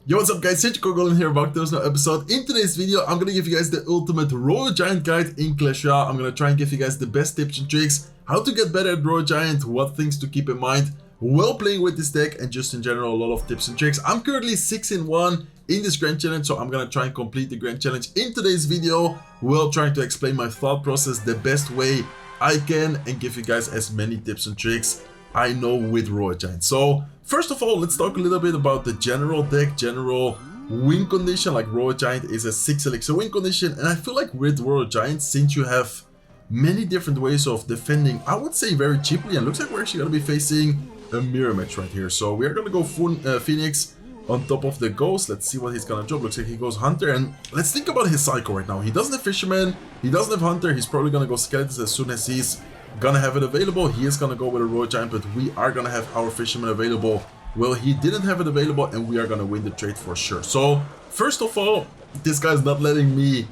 Yo, what's up guys, it's Goblin here, back to another episode. In today's video, I'm gonna give you guys the ultimate Royal Giant guide in Clash Royale. I'm gonna try and give you guys the best tips and tricks, how to get better at Royal Giant, what things to keep in mind while playing with this deck, and just in general, a lot of tips and tricks. I'm currently 6-1 in this Grand Challenge, so I'm gonna try and complete the Grand Challenge in today's video while trying to explain my thought process the best way I can and give you guys as many tips and tricks I know with Royal Giant. So first of all, let's talk a little bit about the general deck, general win condition. Like Royal Giant is a 6 elixir win condition, and I feel like with Royal Giant, since you have many different ways of defending, I would say very cheaply, and looks like we're actually going to be facing a mirror match right here. So we're going to go full Phoenix on top of the Ghost. Let's see what he's going to drop. Looks like he goes Hunter, and let's think about his cycle right now. He doesn't have Fisherman, he doesn't have Hunter, he's probably going to go Skeletons as soon as he's gonna have it available. He is gonna go with a Royal Giant, but we are gonna have our Fisherman available. Well, he didn't have it available, and we are gonna win the trade for sure. So first of all, this guy's not letting me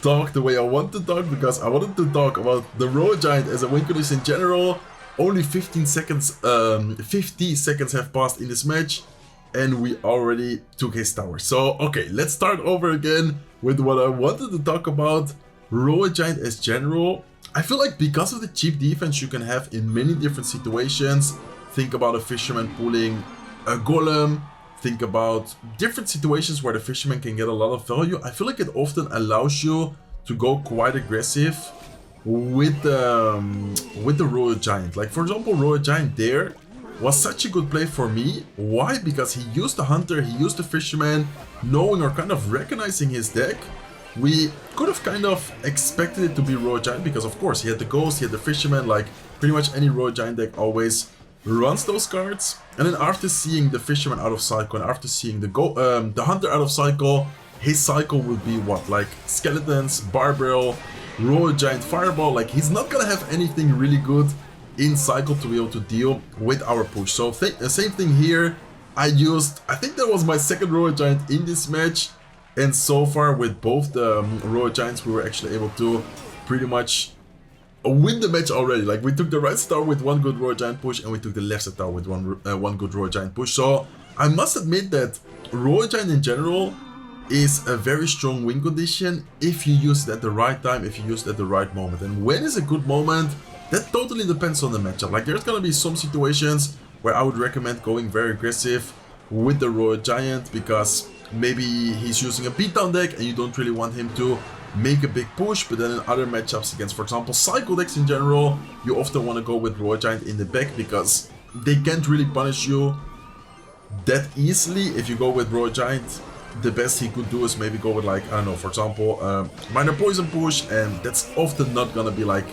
talk the way I want to talk, because I wanted to talk about the Royal Giant as a win condition in general. Only 50 seconds have passed in this match, and we already took his tower. So okay, let's start over again with what I wanted to talk about. Royal Giant as general, I feel like because of the cheap defense you can have in many different situations. Think about a Fisherman pulling a Golem. Think about different situations where the Fisherman can get a lot of value. I feel like it often allows you to go quite aggressive with the Royal Giant. Like for example, Royal Giant there was such a good play for me. Why? Because he used the Hunter, he used the Fisherman, knowing or kind of recognizing his deck. We could have kind of expected it to be Royal Giant, because of course he had the Ghost, he had the Fisherman. Like pretty much any Royal Giant deck always runs those cards. And then after seeing the Fisherman out of cycle, and after seeing the Hunter out of cycle, his cycle would be what? Like Skeletons, Barbell, Royal Giant, Fireball. Like he's not gonna have anything really good in cycle to be able to deal with our push. So the same thing here. I think that was my second Royal Giant in this match. And so far with both the Royal Giants, we were actually able to pretty much win the match already. Like we took the right star with one good Royal Giant push, and we took the left star with one good Royal Giant push. So I must admit that Royal Giant in general is a very strong win condition if you use it at the right time, if you use it at the right moment. And when is a good moment? That totally depends on the matchup. Like there's gonna be some situations where I would recommend going very aggressive with the Royal Giant, because maybe he's using a beatdown deck and you don't really want him to make a big push. But then in other matchups against, for example, cycle decks in general, you often want to go with Royal Giant in the back, because they can't really punish you that easily. If you go with Royal Giant, the best he could do is maybe go with, like, I don't know, for example, minor poison push, and that's often not gonna be like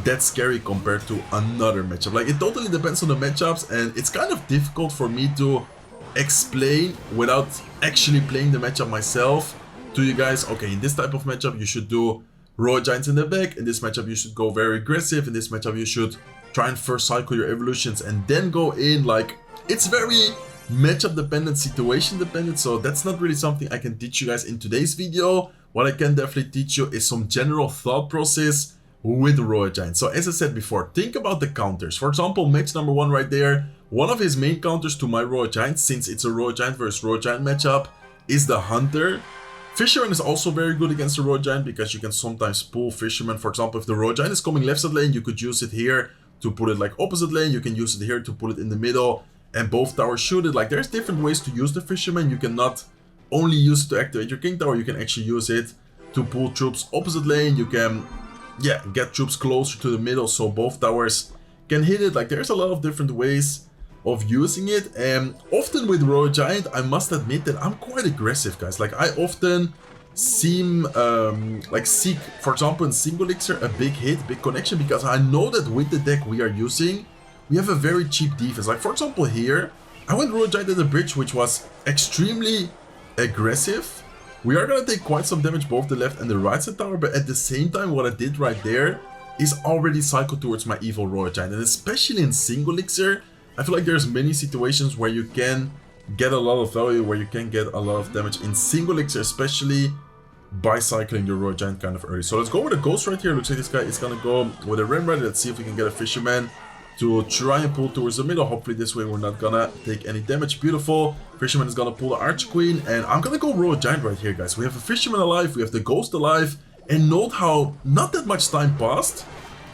that scary compared to another matchup. Like it totally depends on the matchups, and it's kind of difficult for me to explain without actually playing the matchup myself to you guys. Okay, in this type of matchup you should do Royal Giants in the back, in this matchup you should go very aggressive, in this matchup you should try and first cycle your evolutions and then go in. Like it's very matchup dependent, situation dependent, so that's not really something I can teach you guys in today's video. What I can definitely teach you is some general thought process with Royal Giant. So as I said before, think about the counters. For example, match number 1 right there, one of his main counters to my Royal Giant, since it's a Royal Giant versus Royal Giant matchup, is the Hunter. Fisherman is also very good against the Royal Giant, because you can sometimes pull Fisherman. For example, if the Royal Giant is coming left side lane, you could use it here to put it like opposite lane. You can use it here to put it in the middle, and both towers shoot it. Like there's different ways to use the Fisherman. You cannot only use it to activate your King Tower, you can actually use it to pull troops opposite lane. You can get troops closer to the middle so both towers can hit it. Like there's a lot of different ways of using it, and often with Royal Giant I must admit that I'm quite aggressive, guys. Like I often seek, for example in single elixir, a big hit, big connection, because I know that with the deck we are using, we have a very cheap defense. Like for example here, I went Royal Giant at the bridge, which was extremely aggressive. We are gonna take quite some damage both the left and the right side tower, but at the same time what I did right there is already cycle towards my evil Royal Giant. And especially in single elixir, I feel like there's many situations where you can get a lot of value, where you can get a lot of damage in single elixir, especially by cycling your Royal Giant kind of early. So let's go with a Ghost right here. Looks like this guy is gonna go with a Ram Rider. Let's see if we can get a Fisherman to try and pull towards the middle. Hopefully this way we're not gonna take any damage. Beautiful. Fisherman is gonna pull the Arch Queen, and I'm gonna go Royal Giant right here, guys. We have a Fisherman alive, we have the Ghost alive, and note how not that much time passed,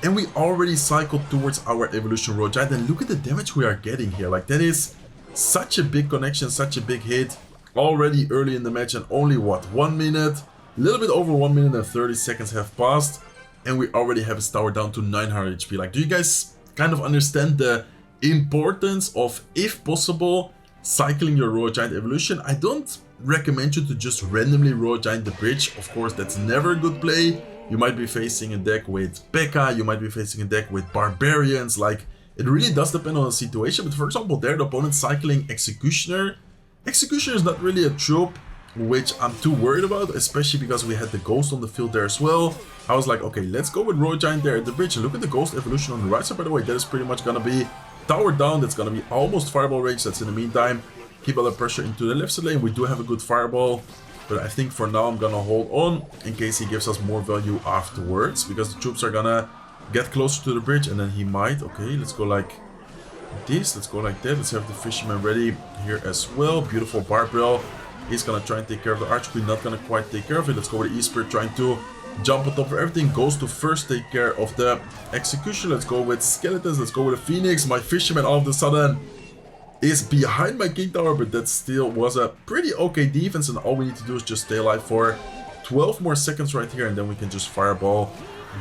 and we already cycled towards our Evolution Royal Giant, and look at the damage we are getting here. Like, that is such a big connection, such a big hit, already early in the match, and only, what, 1 minute? A little bit over 1 minute and 30 seconds have passed, and we already have his tower down to 900 HP. Like, do you guys kind of understand the importance of, if possible, cycling your Royal Giant Evolution? I don't recommend you to just randomly Royal Giant the bridge. Of course, that's never a good play. You might be facing a deck with P.E.K.K.A, you might be facing a deck with Barbarians. Like, it really does depend on the situation. But for example, there the opponent cycling Executioner. Executioner is not really a trope which I'm too worried about, especially because we had the Ghost on the field there as well. I was like, okay, let's go with Royal Giant there at the bridge. And look at the Ghost evolution on the right side, by the way. That is pretty much gonna be tower down. That's gonna be almost fireball range. That's in the meantime. Keep all the pressure into the left side lane. We do have a good fireball, but I think for now I'm gonna hold on in case he gives us more value afterwards, because the troops are gonna get closer to the bridge, and then he might. Okay, let's go like this. Let's go like that. Let's have the Fisherman ready here as well. Beautiful barbell. He's gonna try and take care of the Arch Queen, not gonna quite take care of it. Let's go with E-Spirit trying to jump on top of everything. Goes to first take care of the Execution. Let's go with Skeletons. Let's go with a Phoenix. My Fisherman all of a sudden is behind my King Tower, but that still was a pretty okay defense, and all we need to do is just stay alive for 12 more seconds right here, and then we can just fireball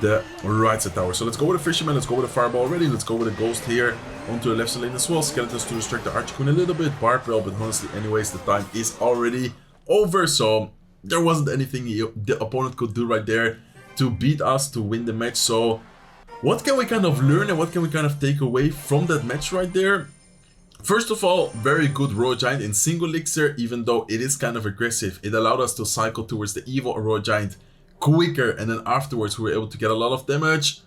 the right side tower. So let's go with a Fisherman, let's go with a fireball already, let's go with a Ghost here onto the left side lane as well. Skeletons to distract the Arch Queen a little bit, barbell, but honestly anyways the time is already over, so there wasn't anything the opponent could do right there to beat us, to win the match. So what can we kind of learn and what can we kind of take away from that match right there? First of all, very good Royal Giant in single elixir, even though it is kind of aggressive. It allowed us to cycle towards the evil Royal Giant quicker, and then afterwards we were able to get a lot of damage.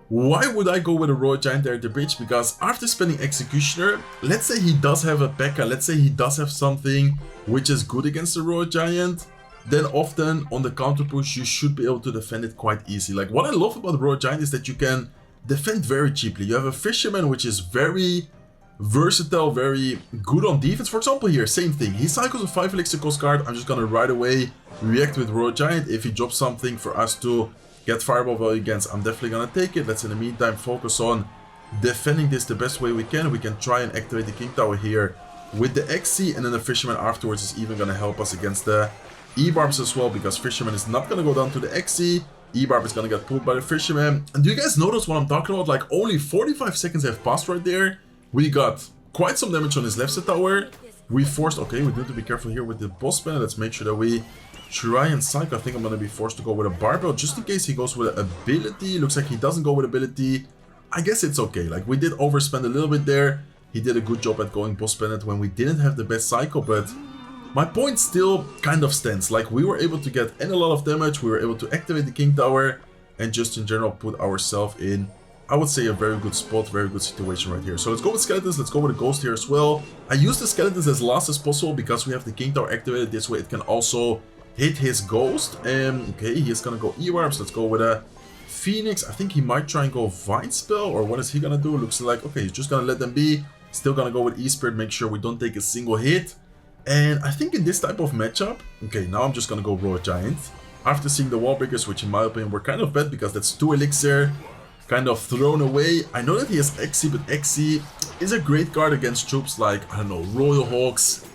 Why would I go with a Royal Giant there at the bridge? Because after spending Executioner, let's say he does have a P.E.K.K.A, let's say he does have something which is good against the Royal Giant, then often on the counter push you should be able to defend it quite easy. Like, what I love about the Royal Giant is that you can defend very cheaply. You have a Fisherman which is very versatile, very good on defense. For example here, same thing. He cycles a 5 elixir cost card. I'm just gonna right away react with Royal Giant. If he drops something for us to get fireball value against, I'm definitely gonna take it. Let's in the meantime focus on defending this the best way we can. We can try and activate the King Tower here with the XC, and then the Fisherman afterwards is even gonna help us against the E-Barbs as well, because Fisherman is not gonna go down to the XC. E-Barb is gonna get pulled by the Fisherman. And do you guys notice what I'm talking about? Like, only 45 seconds have passed right there. We got quite some damage on his left side tower. We forced, okay, we need to be careful here with the boss banner. Let's make sure that we try and cycle. I think I'm going to be forced to go with a barbell just in case he goes with an ability. Looks like he doesn't go with ability. I guess it's okay. Like, we did overspend a little bit there. He did a good job at going boss banner when we didn't have the best cycle, but my point still kind of stands. Like, we were able to get in a lot of damage. We were able to activate the King Tower and just in general put ourselves in, I would say, a very good spot, very good situation right here. So let's go with Skeletons, let's go with a Ghost here as well. I use the Skeletons as last as possible because we have the King Tower activated. This way it can also hit his Ghost. And okay, he's gonna go E-Warbs. Let's go with a Phoenix. I think he might try and go Vine Spell, or what is he gonna do? Looks like, okay, he's just gonna let them be. Still gonna go with E-Spirit, make sure we don't take a single hit. And I think in this type of matchup, okay, now I'm just gonna go Royal Giant. After seeing the Wall Breakers, which in my opinion were kind of bad because that's 2 elixir. Kind of thrown away. I know that he has XC, but XC is a great card against troops like, I don't know, Royal Hawks,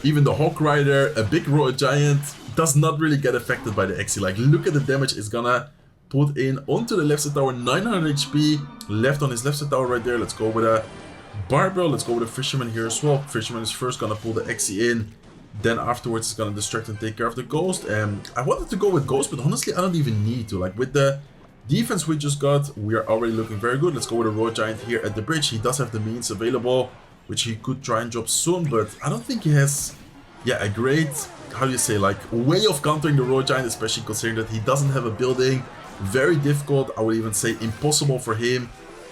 even the Hawk Rider. A big Royal Giant does not really get affected by the XC. Like, look at the damage it's gonna put in onto the left side tower. 900 HP left on his left side tower right there. Let's go with a barbell. Let's go with a Fisherman here as well. Fisherman is first gonna pull the XC in, then afterwards it's gonna distract and take care of the Ghost. And I wanted to go with Ghost, but honestly I don't even need to. Like, with the defense we just got, we are already looking very good. Let's go with a Royal Giant here at the bridge. He does have the means available, which he could try and drop soon, but I don't think he has, yeah, a great, how do you say, like, way of countering the Royal Giant, especially considering that he doesn't have a building. Very difficult, I would even say impossible for him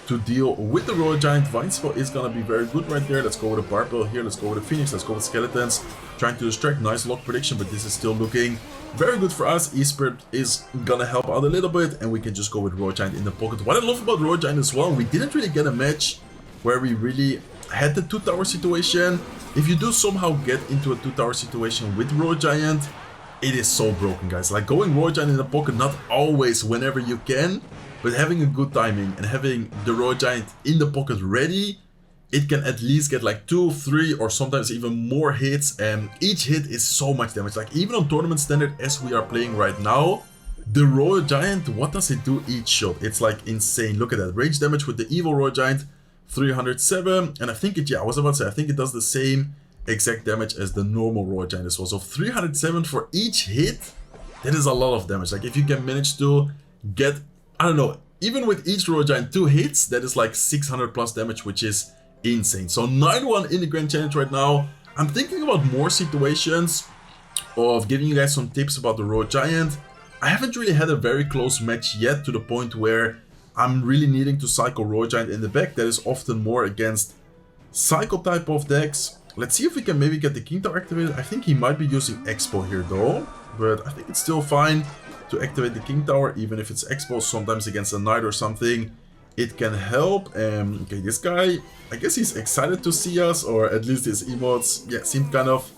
to deal with the Royal Giant. Vine Spell is gonna be very good right there. Let's go with a Barbell here. Let's go with a Phoenix. Let's go with Skeletons. Trying to distract. Nice lock prediction, but this is still looking very good for us. E-Spirit is gonna help out a little bit, and we can just go with Royal Giant in the pocket. What I love about Royal Giant as well, we didn't really get a match where we really had the 2-tower situation. If you do somehow get into a 2-tower situation with Royal Giant, it is so broken, guys. Like, going Royal Giant in the pocket, not always whenever you can, but having a good timing and having the Royal Giant in the pocket ready, it can at least get like 2, 3, or sometimes even more hits, and each hit is so much damage. Like, even on tournament standard as we are playing right now, the Royal Giant, what does it do each shot? It's like insane. Look at that range damage with the evil Royal Giant, 307, and I think it, yeah, I was about to say, I think it does the same exact damage as the normal Royal Giant as well. So 307 for each hit, that is a lot of damage. Like, if you can manage to get, I don't know, even with each Royal Giant 2 hits, that is like 600 plus damage, which is insane. So 9-1 in the Grand Challenge right now. I'm thinking about more situations of giving you guys some tips about the Royal Giant. I haven't really had a very close match yet to the point where I'm really needing to cycle Royal Giant in the back. That is often more against cycle type of decks. Let's see if we can maybe get the King Tower activated. I think he might be using Expo here though, but I think it's still fine to activate the King Tower, even if it's Expo. Sometimes against a Knight or something, it can help. Okay, this guy, I guess he's excited to see us, or at least his emotes, yeah, seemed kind of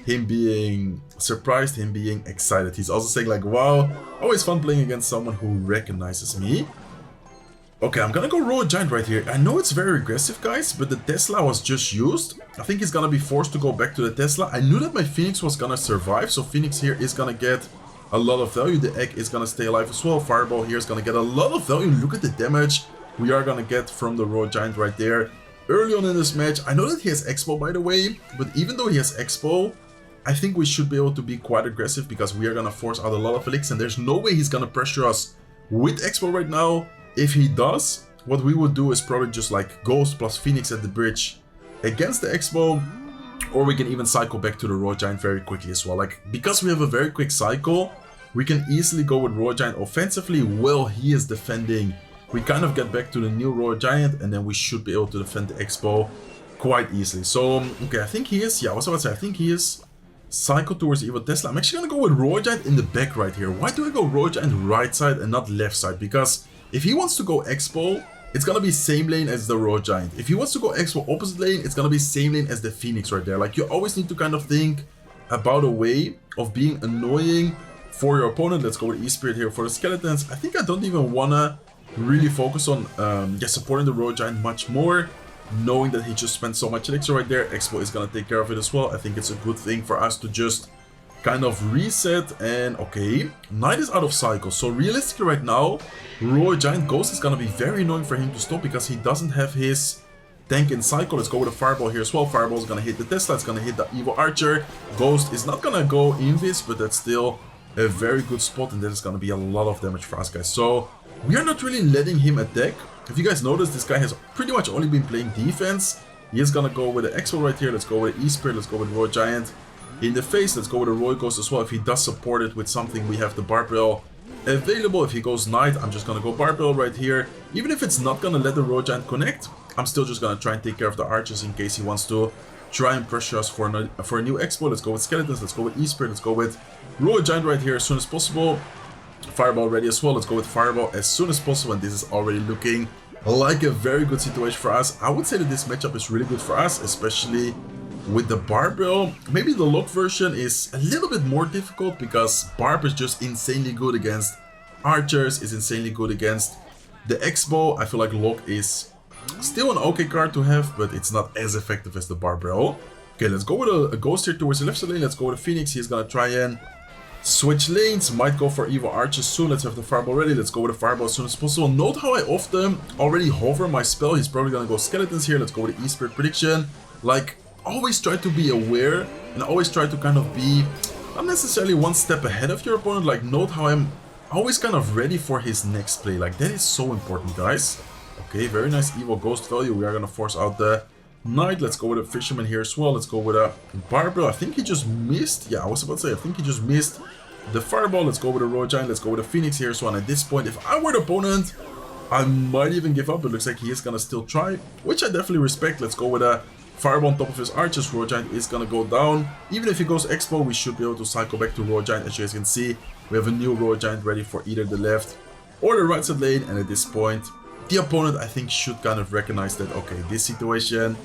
him being surprised, him being excited. He's also saying like, wow, always fun playing against someone who recognizes me. Okay, I'm gonna go Royal Giant right here. I know it's very aggressive, guys, but the Tesla was just used. I think he's gonna be forced to go back to the Tesla. I knew that my Phoenix was gonna survive, so Phoenix here is gonna get a lot of value. The egg is gonna stay alive as well. Fireball here is gonna get a lot of value. Look at the damage we are gonna get from the Royal Giant right there early on in this match. I know that he has Expo, by the way, but even though he has Expo, I think we should be able to be quite aggressive because we are gonna force out a lot of elixirs, and there's no way he's gonna pressure us with Expo right now. If he does, what we would do is probably just like Ghost plus Phoenix at the bridge against the Expo, or we can even cycle back to the Royal Giant very quickly as well. Like, because we have a very quick cycle, we can easily go with Royal Giant offensively while he is defending. We kind of get back to the new Royal Giant, and then we should be able to defend the Expo quite easily. So, okay, I think he is, yeah, I was about to say, I think he is cycle towards Evil Tesla. I'm actually gonna go with Royal Giant in the back right here. Why do I go Royal Giant right side and not left side? Because if he wants to go Expo, it's gonna be same lane as the Royal Giant. If he wants to go Expo opposite lane, it's gonna be same lane as the Phoenix right there. Like, you always need to kind of think about a way of being annoying for your opponent. Let's go with E-Spirit here for the Skeletons. I think I don't even wanna really focus on supporting the Royal Giant much more, knowing that he just spent so much elixir right there. Expo is gonna take care of it as well. I think it's a good thing for us to just kind of reset. And okay, Knight is out of cycle, so realistically right now Royal Giant Ghost is gonna be very annoying for him to stop because he doesn't have his tank in cycle. Let's go with a Fireball here as well. Fireball is gonna hit the Tesla, it's gonna hit the Evil Archer. Ghost is not gonna go Invis, but that's still a very good spot, and that is gonna be a lot of damage for us, guys. So we are not really letting him attack. If you guys notice, this guy has pretty much only been playing defense. He is gonna go with the Expo right here. Let's go with E-Spirit, let's go with Royal Giant in the face. Let's go with a Royal Ghost as well. If he does support it with something, we have the Barbell available. If he goes Knight, I'm just gonna go Barbell right here. Even if it's not gonna let the Royal Giant connect, I'm still just gonna try and take care of the archers in case he wants to try and pressure us for a new Expo. Let's go with Skeletons, let's go with E-Spirit, let's go with Royal Giant right here as soon as possible. Fireball ready as well. Let's go with Fireball as soon as possible, and this is already looking like a very good situation for us. I would say that this matchup is really good for us, especially with the Barbell. Maybe the Lock version is a little bit more difficult because Barb is just insanely good against archers, is insanely good against the Expo. I feel like Lock is still an okay card to have, but it's not as effective as the Barbell. Okay, let's go with a Ghost here towards the left side lane. Let's go with a Phoenix. He's gonna try and switch lanes, might go for Evil Archers soon. Let's have the Fireball ready. Let's go with a Fireball as soon as possible. Note how I often already hover my spell. He's probably gonna go Skeletons here. Let's go with the E-Spirit prediction. Like, always try to be aware and always try to kind of be not necessarily one step ahead of your opponent. Like, note how I'm always kind of ready for his next play. Like, that is so important, guys. Okay, very nice Evil Ghost value. We are gonna force out the Knight. Let's go with a Fisherman here as well. Let's go with a Barbell. I think he just missed. Yeah, I was about to say, I think he just missed the Fireball. Let's go with a Royal Giant. Let's go with a Phoenix here. So, and at this point, if I were the opponent, I might even give up. It looks like he is gonna still try, which I definitely respect. Let's go with a Fireball on top of his archers. Royal Giant is gonna go down. Even if he goes Expo, we should be able to cycle back to Royal Giant. As you guys can see, we have a new Royal Giant ready for either the left or the right side lane. And at this point, the opponent, I think, should kind of recognize that, okay, this situation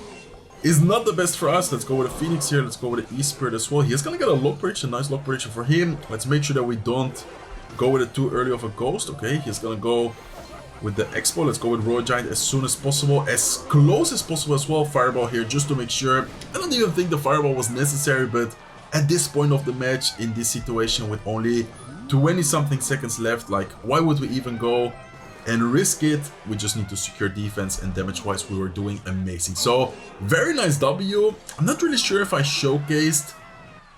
is not the best for us. Let's go with a Phoenix here. Let's go with an E-Spirit as well. He's gonna get a lock prediction, nice lock prediction for him. Let's make sure that we don't go with it too early of a Ghost. Okay, he's gonna go with the Expo. Let's go with Royal Giant as soon as possible, as close as possible as well. Fireball here just to make sure. I don't even think the Fireball was necessary, but at this point of the match, in this situation with only 20 something seconds left, like, why would we even go and risk it? We just need to secure defense, and damage wise we were doing amazing. So very nice W. I'm not really sure if I showcased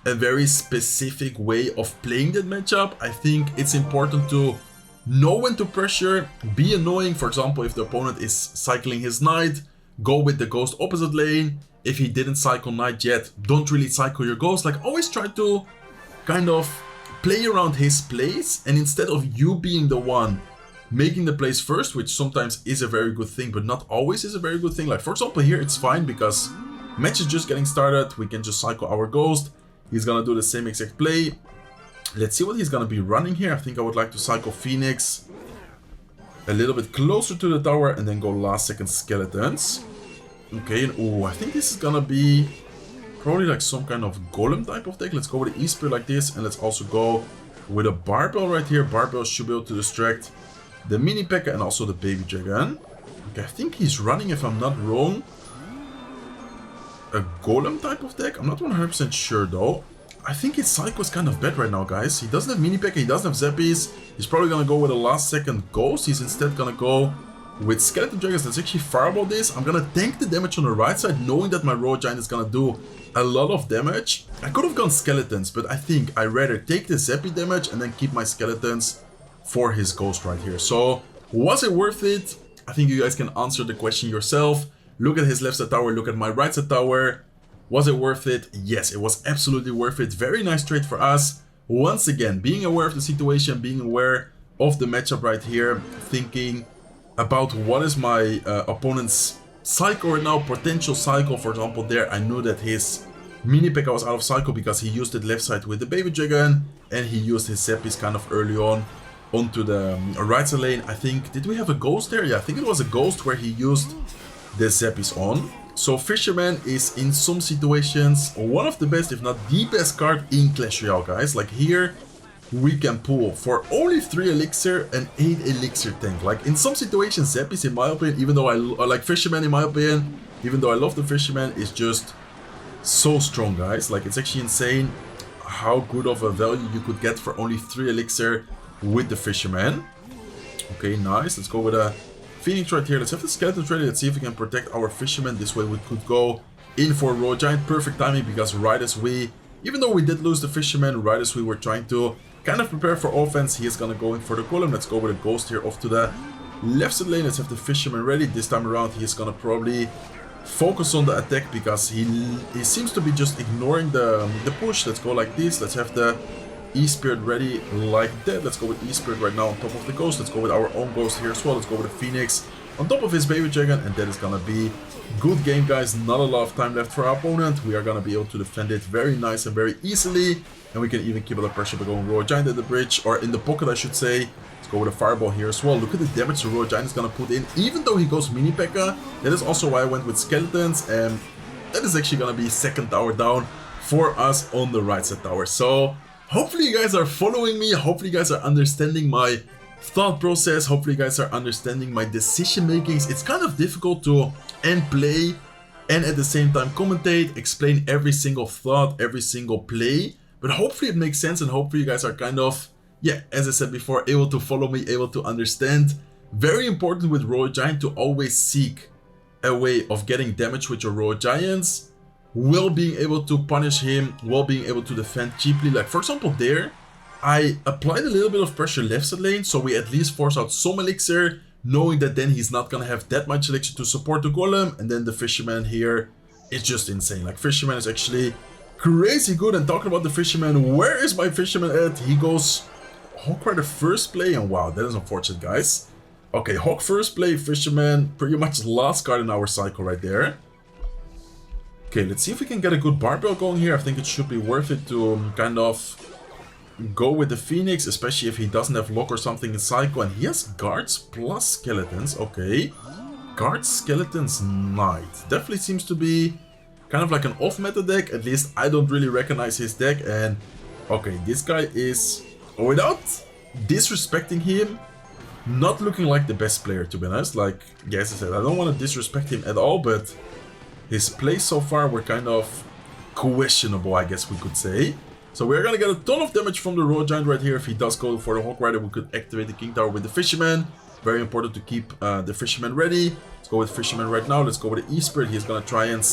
a very specific way of playing that matchup. I think it's important to know when to pressure, be annoying. For example, if the opponent is cycling his knight, go with the Ghost opposite lane. If he didn't cycle knight yet, don't really cycle your Ghost. Like, always try to kind of play around his plays, and instead of you being the one making the plays first, which sometimes is a very good thing, but not always is a very good thing. Like, for example, here it's fine because match is just getting started. We can just cycle our Ghost. He's gonna do the same exact play. Let's see what he's gonna be running here. I think I would like to cycle Phoenix a little bit closer to the tower and then go last second Skeletons. Okay, and oh, I think this is gonna be probably like some kind of Golem type of deck. Let's go with the E-Spirit like this, and let's also go with a Barbell right here. Barbell should be able to distract the Mini P.E.K.K.A and also the Baby Dragon. Okay, I think he's running, if I'm not wrong, a Golem type of deck. I'm not 100% sure though. I think his cycle is kind of bad right now, guys. He doesn't have Mini P.E.K.K.A, he doesn't have Zappies. He's probably gonna go with a last second Ghost. He's instead gonna go with Skeleton Dragons. Let's actually Fireball this. I'm gonna tank the damage on the right side, knowing that my Royal Giant is gonna do a lot of damage. I could have gone Skeletons, but I think I'd rather take the Zappy damage and then keep my Skeletons for his Ghost right here. So, was it worth it? I think you guys can answer the question yourself. Look at his left side tower, look at my right side tower. Was it worth it? Yes, it was absolutely worth it. Very nice trade for us. Once again, being aware of the situation, being aware of the matchup right here, thinking about what is my opponent's cycle right now, potential cycle. For example, there I knew that his Mini P.E.K.K.A was out of cycle because he used it left side with the Baby Dragon, and he used his Zappies kind of early on onto the right side lane. I think, did we have a Ghost there? Yeah, I think it was a Ghost where he used the Zappies on. So Fisherman is in some situations one of the best, if not the best card in Clash Royale, guys. Like here, we can pull for only 3 elixir and 8 elixir tank. Like in some situations, Zappies, in my opinion, even though I like Fisherman, in my opinion, even though I love the Fisherman, is just so strong, guys. Like, it's actually insane how good of a value you could get for only 3 elixir with the Fisherman. Okay, nice. Let's go with a Phoenix right here. Let's have the Skeletons ready. Let's see if we can protect our Fisherman. This way we could go in for Royal Giant. Perfect timing, because right as we, even though we did lose the Fisherman, right as we were trying to kind of prepare for offense, he is gonna go in for the Golem. Let's go with a Ghost here off to the left side lane. Let's have the Fisherman ready. This time around he is gonna probably focus on the attack because he seems to be just ignoring the push. Let's go like this. Let's have the E-Spirit ready like that. Let's go with E-Spirit right now on top of the Ghost. Let's go with our own Ghost here as well. Let's go with the Phoenix on top of his Baby Dragon, and that is gonna be good game, guys. Not a lot of time left for our opponent. We are gonna be able to defend it very nice and very easily, and we can even keep a lot of pressure by going Royal Giant at the bridge, or in the pocket I should say. Let's go with a Fireball here as well. Look at the damage the Royal Giant is gonna put in, even though he goes Mini P.E.K.K.A. That is also why I went with Skeletons, and that is actually gonna be second tower down for us on the right side tower. So hopefully you guys are following me. Hopefully you guys are understanding my thought process. Hopefully you guys are understanding my decision makings. It's kind of difficult to play and at the same time commentate, explain every single thought, every single play, but hopefully it makes sense, and hopefully you guys are kind of, yeah, as I said before, able to follow me, able to understand. Very important with Royal Giant to always seek a way of getting damage with your Royal Giants, while being able to punish him, while being able to defend cheaply. Like for example there, I applied a little bit of pressure left side lane, so we at least force out some elixir, knowing that then he's not gonna have that much elixir to support the Golem, and then the Fisherman here is just insane. Like Fisherman is actually crazy good. And talking about the Fisherman, where is my Fisherman at? He goes Hawkeye the first play, and wow, that is unfortunate, guys. Okay, Hawk first play, Fisherman, pretty much last card in our cycle right there. Okay, let's see if we can get a good barbell going here. I think it should be worth it to kind of go with the Phoenix, especially if he doesn't have lock or something in cycle. And he has guards plus skeletons. Okay, guards, skeletons, knight. Definitely seems to be kind of like an off-meta deck. At least I don't really recognize his deck. And okay, this guy is, without disrespecting him, not looking like the best player, to be honest. Like, yes, I said, I don't want to disrespect him at all, but his plays so far were kind of questionable, I guess we could say. So we're gonna get a ton of damage from the Royal Giant right here. If he does go for the Hawk Rider, we could activate the King Tower with the Fisherman. Very important to keep the Fisherman ready. Let's go with Fisherman right now. Let's go with the E-Spirit. He's gonna try and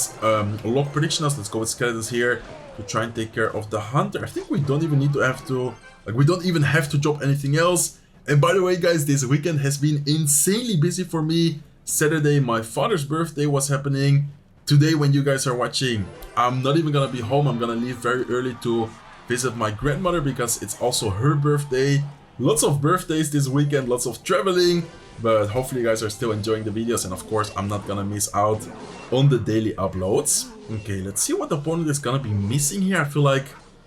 lock prediction us. Let's go with Skeletons here to try and take care of the Hunter. I think we don't even need to have to, like, we don't even have to drop anything else. And by the way, guys, this weekend has been insanely busy for me. Saturday, my father's birthday was happening. Today, when you guys are watching, I'm not even gonna be home. I'm gonna leave very early to visit my grandmother because it's also her birthday. Lots of birthdays this weekend, lots of traveling, but hopefully you guys are still enjoying the videos, and of course I'm not gonna miss out on the daily uploads. Okay, let's see what the opponent is gonna be missing here. I feel like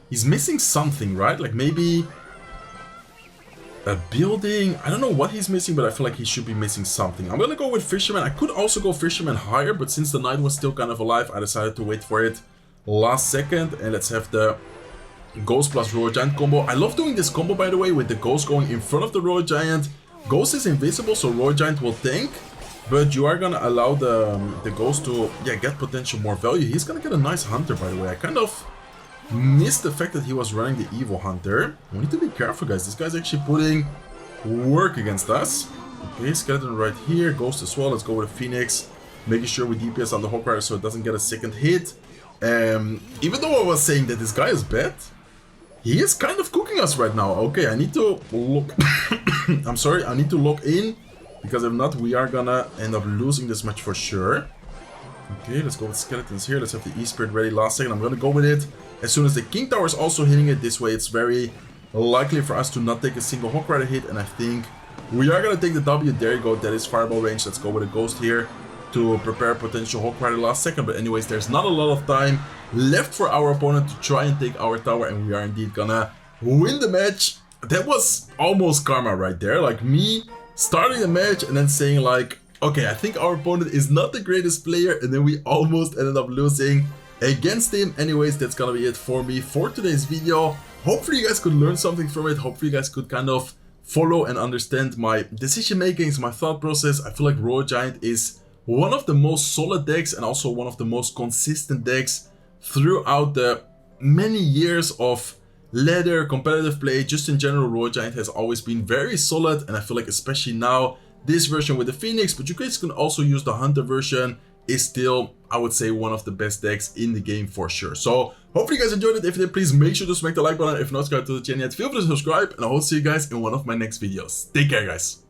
he's missing something, right? Like maybe a building. I don't know what he's missing, but I feel like he should be missing something. I'm gonna go with Fisherman. I could also go Fisherman higher, but since the Knight was still kind of alive, I decided to wait for it last second. And let's have the Ghost plus Royal Giant combo. I love doing this combo, by the way, with the Ghost going in front of the Royal Giant. Ghost is invisible, so Royal Giant will tank, but you are gonna allow the Ghost to get potential more value. He's gonna get a nice Hunter, by the way. I kind of missed the fact that he was running the Evil Hunter. We need to be careful, guys. This guy's actually putting work against us. Okay, Skeleton right here, Ghost as well. Let's go with a Phoenix, making sure we DPS on the Hawk Rider so it doesn't get a second hit. Even though I was saying that this guy is bad, he is kind of cooking us right now. Okay, I need to look. I'm sorry, I need to lock in, because if not, we are gonna end up losing this match for sure. Okay, let's go with Skeletons here. Let's have the E-Spirit ready last second. I'm gonna go with it as soon as the King Tower is also hitting it. This way, it's very likely for us to not take a single Hawk Rider hit, and I think we are gonna take the W. There you go. That is Fireball range. Let's go with a Ghost here to prepare potential Hawk Rider last second. But anyways, there's not a lot of time left for our opponent to try and take our tower, and we are indeed gonna win the match. That was almost karma right there. Like me starting the match and then saying like, okay, I think our opponent is not the greatest player, and then we almost ended up losing against him. Anyways, that's gonna be it for me for today's video. Hopefully you guys could learn something from it. Hopefully you guys could kind of follow and understand my decision makings, my thought process. I feel like Royal Giant is one of the most solid decks and also one of the most consistent decks throughout the many years of ladder competitive play. Just in general, Royal Giant has always been very solid, and I feel like especially now, this version with the Phoenix, but you guys can also use the Hunter version, is still, I would say, one of the best decks in the game for sure. So hopefully you guys enjoyed it. If you did, please make sure to smack the like button. If not, subscribe to the channel yet, feel free to subscribe, and I will see you guys in one of my next videos. Take care, guys.